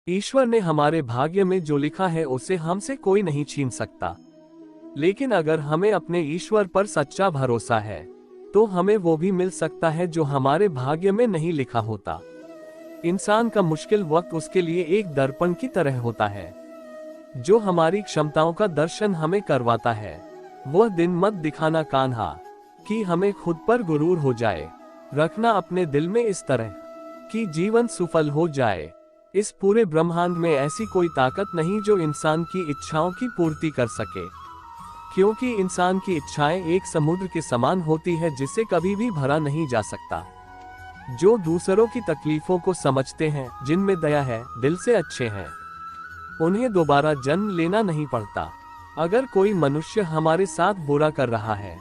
ईश्वर ने हमारे भाग्य में जो लिखा है उसे हमसे कोई नहीं छीन सकता। लेकिन अगर हमें अपने ईश्वर पर सच्चा भरोसा है तो हमें वो भी मिल सकता है जो हमारे भाग्य में नहीं लिखा होता। इंसान का मुश्किल वक्त उसके लिए एक दर्पण की तरह होता है जो हमारी क्षमताओं का दर्शन हमें करवाता है। वह दिन मत दिखाना कान्हा कि हमें खुद पर गुरूर हो जाए, रखना अपने दिल में इस तरह कि जीवन सफल हो जाए। इस पूरे ब्रह्मांड में ऐसी कोई ताकत नहीं जो इंसान की इच्छाओं की पूर्ति कर सके, क्योंकि इंसान की इच्छाएं एक समुद्र के समान होती है जिसे कभी भी भरा नहीं जा सकता। जो दूसरों की तकलीफों को समझते हैं, जिनमें दया है, दिल से अच्छे हैं, उन्हें दोबारा जन्म लेना नहीं पड़ता। अगर कोई मनुष्य हमारे साथ बुरा कर रहा है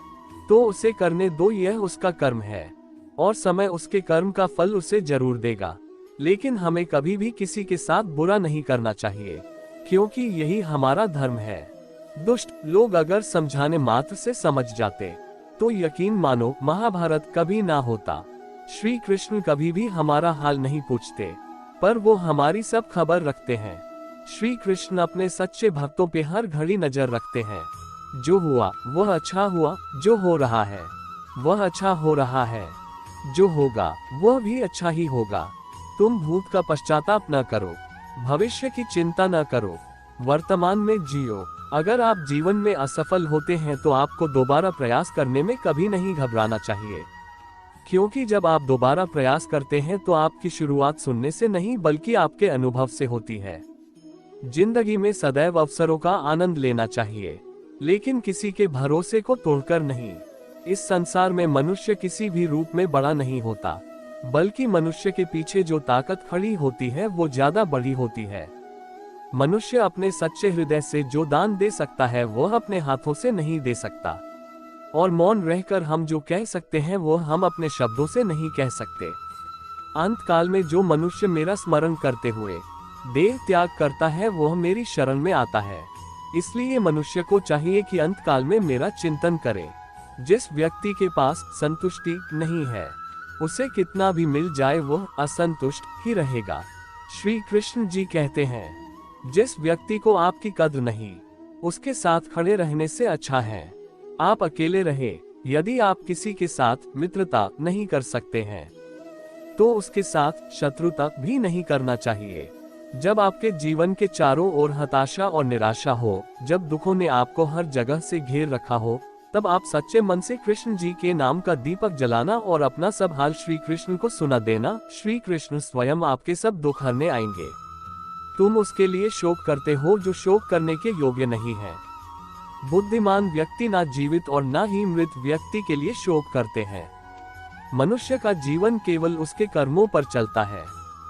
तो उसे करने दो, यह उसका कर्म है और समय उसके कर्म का फल उसे जरूर देगा। लेकिन हमें कभी भी किसी के साथ बुरा नहीं करना चाहिए, क्योंकि यही हमारा धर्म है। दुष्ट लोग अगर समझाने मात्र से समझ जाते तो यकीन मानो महाभारत कभी ना होता। श्री कृष्ण कभी भी हमारा हाल नहीं पूछते, पर वो हमारी सब खबर रखते हैं। श्री कृष्ण अपने सच्चे भक्तों पे हर घड़ी नजर रखते हैं। जो हुआ वह अच्छा हुआ, जो हो रहा है वह अच्छा हो रहा है, जो होगा वह भी अच्छा ही होगा। तुम भूत का पश्चाताप न करो, भविष्य की चिंता न करो, वर्तमान में जियो। अगर आप जीवन में असफल होते हैं तो आपको दोबारा प्रयास करने में कभी नहीं घबराना चाहिए, क्योंकि जब आप दोबारा प्रयास करते हैं तो आपकी शुरुआत सुनने से नहीं बल्कि आपके अनुभव से होती है। जिंदगी में सदैव अवसरों का आनंद लेना चाहिए, लेकिन किसी के भरोसे को तोड़कर नहीं। इस संसार में मनुष्य किसी भी रूप में बड़ा नहीं होता, बल्कि मनुष्य के पीछे जो ताकत खड़ी होती है वो ज्यादा बड़ी होती है। मनुष्य अपने सच्चे हृदय से जो दान दे सकता है वह अपने हाथों से नहीं दे सकता, और मौन रहकर हम जो कह सकते हैं वो हम अपने शब्दों से नहीं कह सकते। अंत काल में जो मनुष्य मेरा स्मरण करते हुए देह त्याग करता है वह मेरी शरण में आता है। इसलिए मनुष्य को चाहिए कि अंत काल में मेरा चिंतन करे। जिस व्यक्ति के पास संतुष्टि नहीं है उसे कितना भी मिल जाए वह असंतुष्ट ही रहेगा। श्री कृष्ण जी कहते हैं, जिस व्यक्ति को आपकी कद्र नहीं, उसके साथ खड़े रहने से अच्छा है आप अकेले रहे। यदि आप किसी के साथ मित्रता नहीं कर सकते हैं तो उसके साथ शत्रुता भी नहीं करना चाहिए। जब आपके जीवन के चारों ओर हताशा और निराशा हो, जब दुखों ने आपको हर जगह से घेर रखा हो, तब आप सच्चे मन से कृष्ण जी के नाम का दीपक जलाना और अपना सब हाल श्री कृष्ण को सुना देना। श्री कृष्ण स्वयं आपके सब दुख हरने आएंगे। तुम उसके लिए शोक करते हो जो शोक करने के योग्य नहीं है। बुद्धिमान व्यक्ति ना जीवित और ना ही मृत व्यक्ति के लिए शोक करते हैं। मनुष्य का जीवन केवल उसके कर्मों पर चलता है।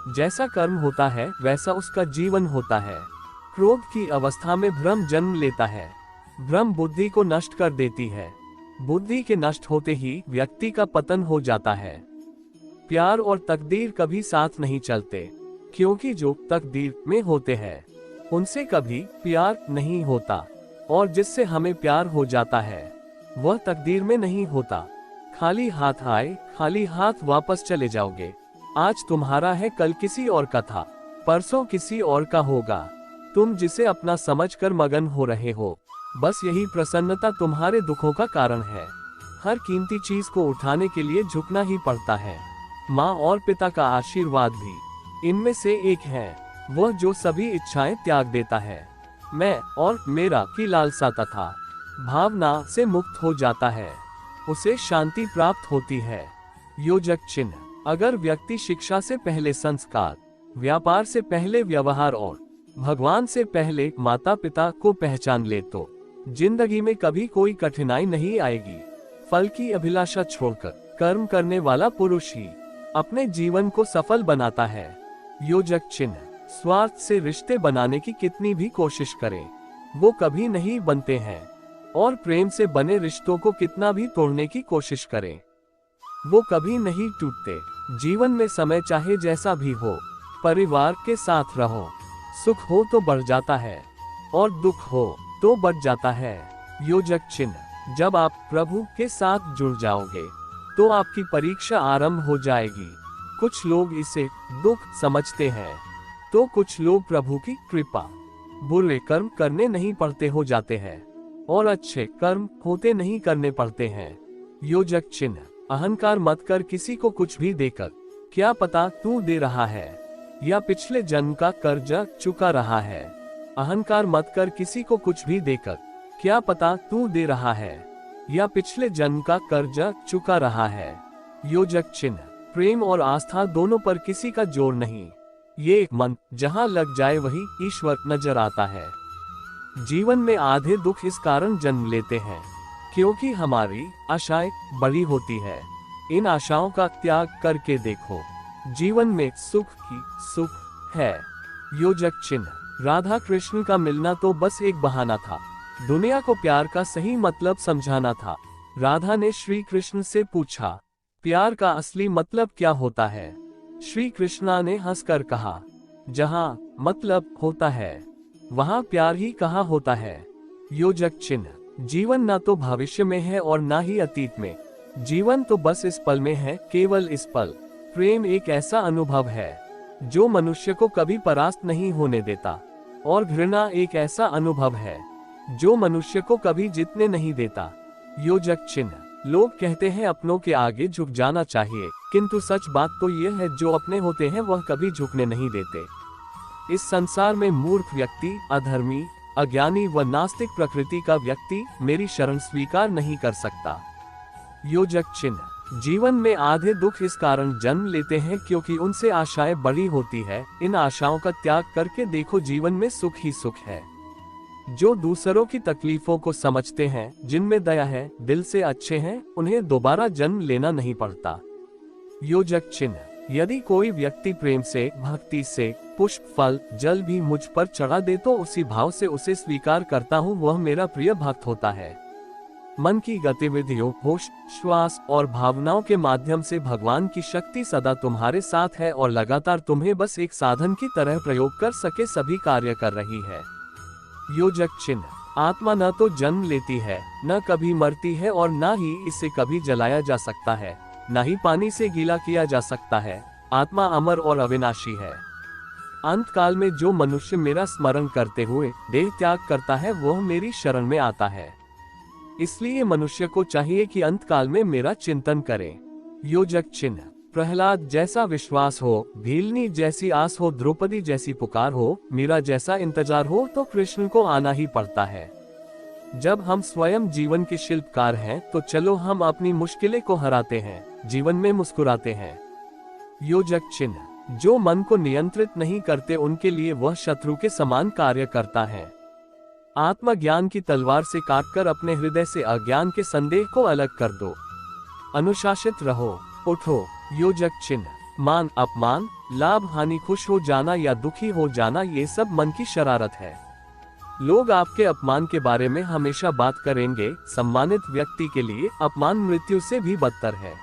जैसा कर्म होता है वैसा उसका जीवन होता है। क्रोध की अवस्था में भ्रम जन्म लेता है। भ्रम बुद्धि को नष्ट कर देती है। बुद्धि के नष्ट होते ही व्यक्ति का पतन हो जाता है। प्यार और तकदीर कभी साथ नहीं चलते, क्योंकि जो तकदीर में होते हैं उनसे कभी प्यार नहीं होता, और जिससे हमें प्यार हो जाता है वह तकदीर में नहीं होता। खाली हाथ आए खाली हाथ वापस चले जाओगे। आज तुम्हारा है, कल किसी और का था, परसों किसी और का होगा। तुम जिसे अपना समझकर मगन हो रहे हो, बस यही प्रसन्नता तुम्हारे दुखों का कारण है। हर कीमती चीज को उठाने के लिए झुकना ही पड़ता है। माँ और पिता का आशीर्वाद भी इनमें से एक है। वह जो सभी इच्छाएं त्याग देता है, मैं और मेरा की लालसा तथा भावना से मुक्त हो जाता है, उसे शांति प्राप्त होती है। योजक चिन्ह: अगर व्यक्ति शिक्षा से पहले संस्कार, व्यापार से पहले व्यवहार और भगवान से पहले माता पिता को पहचान ले तो जिंदगी में कभी कोई कठिनाई नहीं आएगी। फल की अभिलाषा छोड़कर कर्म करने वाला पुरुष ही अपने जीवन को सफल बनाता है। योजक चिन्ह: स्वार्थ से रिश्ते बनाने की कितनी भी कोशिश करें वो कभी नहीं बनते हैं, और प्रेम से बने रिश्तों को कितना भी तोड़ने की कोशिश करें वो कभी नहीं टूटते। जीवन में समय चाहे जैसा भी हो, परिवार के साथ रहो। सुख हो तो बढ़ जाता है और दुख हो तो बढ़ जाता है। योजक चिन्ह: जब आप प्रभु के साथ जुड़ जाओगे तो आपकी परीक्षा आरंभ हो जाएगी। कुछ लोग इसे दुख समझते हैं तो कुछ लोग प्रभु की कृपा बुरे कर्म करने नहीं पड़ते हो जाते हैं और अच्छे कर्म होते नहीं करने पड़ते हैं। योजक चिन्ह, अहंकार मत कर किसी को कुछ भी देकर, क्या पता तू दे रहा है या पिछले जन्म का कर्जा चुका रहा है। अहंकार मत कर किसी को कुछ भी देकर, क्या पता तू दे रहा है या पिछले जन्म का कर्जा चुका रहा है। योजक चिन्ह, प्रेम और आस्था दोनों पर किसी का जोर नहीं, ये एक मन जहां लग जाए वही ईश्वर नजर आता है। जीवन में आधे दुख इस कारण जन्म लेते हैं क्योंकि हमारी आशाएं बड़ी होती है। इन आशाओं का त्याग करके देखो, जीवन में सुख ही सुख है। योजक चिन्ह, राधा कृष्ण का मिलना तो बस एक बहाना था, दुनिया को प्यार का सही मतलब समझाना था। राधा ने श्री कृष्ण से पूछा, प्यार का असली मतलब क्या होता है? श्री कृष्णा ने हंसकर कहा, जहां मतलब होता है वहां प्यार ही कहाँ होता है। योजक चिन्ह, जीवन ना तो भविष्य में है और ना ही अतीत में, जीवन तो बस इस पल में है, केवल इस पल। प्रेम एक ऐसा अनुभव है जो मनुष्य को कभी परास्त नहीं होने देता और घृणा एक ऐसा अनुभव है जो मनुष्य को कभी जीतने नहीं देता। योजक चिन्ह, लोग कहते हैं अपनों के आगे झुक जाना चाहिए, किंतु सच बात तो यह है जो अपने होते हैं वह कभी झुकने नहीं देते। इस संसार में मूर्ख व्यक्ति, अधर्मी, अज्ञानी व नास्तिक प्रकृति का व्यक्ति मेरी शरण स्वीकार नहीं कर सकता। योजक चिन्ह, जीवन में आधे दुख इस कारण जन्म लेते हैं क्योंकि उनसे आशाएं बड़ी होती है। इन आशाओं का त्याग करके देखो, जीवन में सुख ही सुख है। जो दूसरों की तकलीफों को समझते हैं, जिनमें दया है, दिल से अच्छे हैं, उन्हें दोबारा जन्म लेना नहीं पड़ता। योजक चिन्ह, यदि कोई व्यक्ति प्रेम से, भक्ति से पुष्प, फल, जल भी मुझ पर चढ़ा दे तो उसी भाव से उसे स्वीकार करता हूँ, वह मेरा प्रिय भक्त होता है। मन की गतिविधियों, होश, श्वास और भावनाओं के माध्यम से भगवान की शक्ति सदा तुम्हारे साथ है और लगातार तुम्हें बस एक साधन की तरह प्रयोग कर सके सभी कार्य कर रही है। योजक चिन्ह, आत्मा न तो जन्म लेती है, न कभी मरती है और न ही इसे कभी जलाया जा सकता है, न ही पानी से गीला किया जा सकता है। आत्मा अमर और अविनाशी है। अंत काल में जो मनुष्य मेरा स्मरण करते हुए देह त्याग करता है वह मेरी शरण में आता है। इसलिए मनुष्य को चाहिए कि अंत काल में मेरा चिंतन करे। योजक चिन्ह, प्रहलाद जैसा विश्वास हो, भीलनी जैसी आस हो, द्रौपदी जैसी पुकार हो, मीरा जैसा इंतजार हो तो कृष्ण को आना ही पड़ता है। जब हम स्वयं जीवन के शिल्पकार हैं तो चलो हम अपनी मुश्किलें को हराते हैं, जीवन में मुस्कुराते हैं। योजक चिन्ह, जो मन को नियंत्रित नहीं करते उनके लिए वह शत्रु के समान कार्य करता है। आत्मज्ञान की तलवार से काटकर अपने हृदय से अज्ञान के संदेह को अलग कर दो। अनुशासित रहो, उठो। योजक चिन्ह, मान अपमान, लाभ हानि, खुश हो जाना या दुखी हो जाना, ये सब मन की शरारत है। लोग आपके अपमान के बारे में हमेशा बात करेंगे। सम्मानित व्यक्ति के लिए अपमान मृत्यु से भी बदतर है।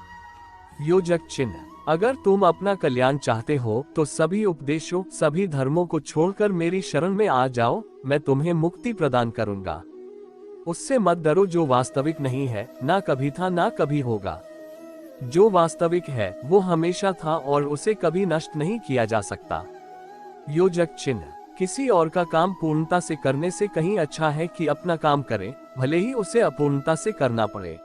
योजक चिन्ह, अगर तुम अपना कल्याण चाहते हो तो सभी उपदेशों, सभी धर्मों को छोड़कर मेरी शरण में आ जाओ, मैं तुम्हें मुक्ति प्रदान करूंगा। उससे मत डरो जो वास्तविक नहीं है, ना कभी था ना कभी होगा। जो वास्तविक है वो हमेशा था और उसे कभी नष्ट नहीं किया जा सकता। योजक चिन्ह, किसी और का काम पूर्णता से करने से कहीं अच्छा है कि अपना काम करें, भले ही उसे अपूर्णता से करना पड़े।